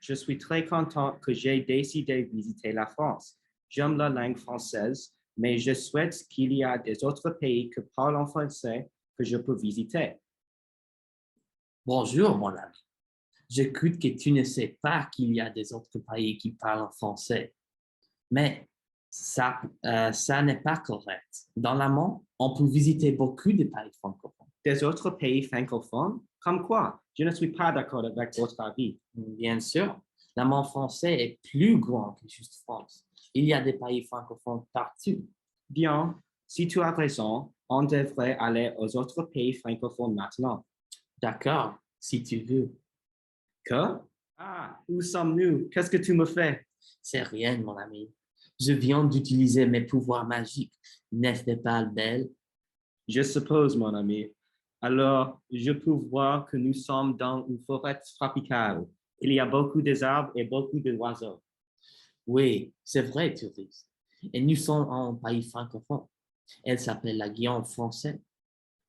Je suis très content que j'ai décidé de visiter la France. J'aime la langue française, mais je souhaite qu'il y ait des autres pays qui parlent en français que je peux visiter. Bonjour, mon ami. J'écoute que tu ne sais pas qu'il y a des autres pays qui parlent en français, mais ça n'est pas correct. Dans le monde, on peut visiter beaucoup de pays francophones. Des autres pays francophones? Comme quoi? Je ne suis pas d'accord avec votre avis. Bien sûr, le monde français est plus grand que juste France. Il y a des pays francophones partout. Bien, si tu as raison, on devrait aller aux autres pays francophones maintenant. D'accord, si tu veux. Que? Ah, où sommes-nous? Qu'est-ce que tu me fais? C'est rien, mon ami. Je viens d'utiliser mes pouvoirs magiques. N'est-ce pas belle? Je suppose, mon ami. Alors, je peux voir que nous sommes dans une forêt tropicale. Il y a beaucoup d'arbres et beaucoup d'oiseaux. Oui, c'est vrai, touriste. Et nous sommes en pays francophone. Elle s'appelle la Guyane française.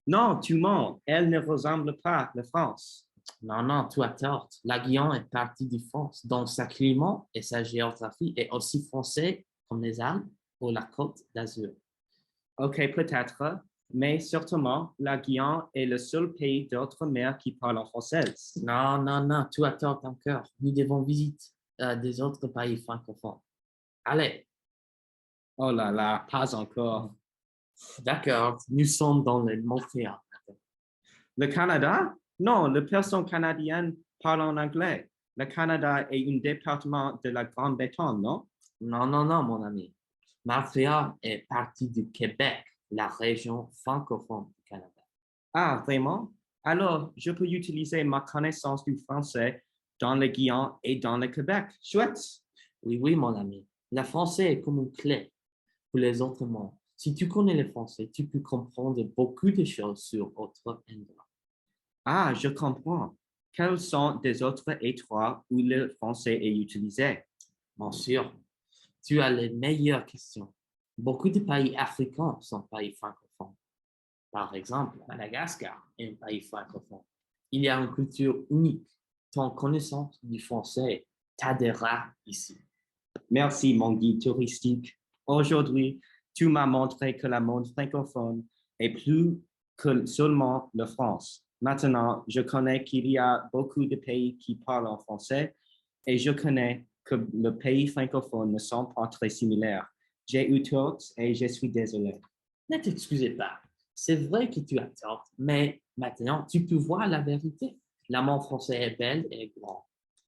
Non, tu mens. Elle ne ressemble pas à la France. Non, non, tu as tort. La Guyane est partie de France, donc sa climat et sa géographie est aussi français comme les Alpes ou la Côte d'Azur. OK, peut-être, mais certainement, la Guyane est le seul pays d'outre-mer qui parle en français. Non, non, non, tu as tort encore. Nous devons visiter des autres pays francophones. Allez, Oh là là, pas encore. d'accord, nous sommes dans le Montréal. Le Canada? Non, les personnes canadiennes parlent en anglais. Le Canada est un département de la Grande-Bretagne, non? Non, non, non, mon ami. Montréal est partie du Québec, la région francophone du Canada. Ah, vraiment? Alors, je peux utiliser ma connaissance du français dans le Guyane et dans le Québec. Chouette! Oui, oui, mon ami. Le français est comme une clé pour les autres mondes. Si tu connais le français, tu peux comprendre beaucoup de choses sur autre endroits. Ah, je comprends. Quels sont des autres endroits où le français est utilisé? Bien sûr, tu as les meilleures questions. Beaucoup de pays africains sont pays francophones. Par exemple, Madagascar est un pays francophone. Il y a une culture unique. Ton connaissance du français t'aidera ici. Merci, mon guide touristique. Aujourd'hui, tu m'as montré que le monde francophone est plus que seulement la France. Maintenant, je connais qu'il y a beaucoup de pays qui parlent en français et je connais que les pays francophones ne sont pas très similaires. J'ai eu tort et je suis désolé. Ne t'excusez pas. C'est vrai que tu as tort, mais maintenant, tu peux voir la vérité. L'amour français est belle et grand.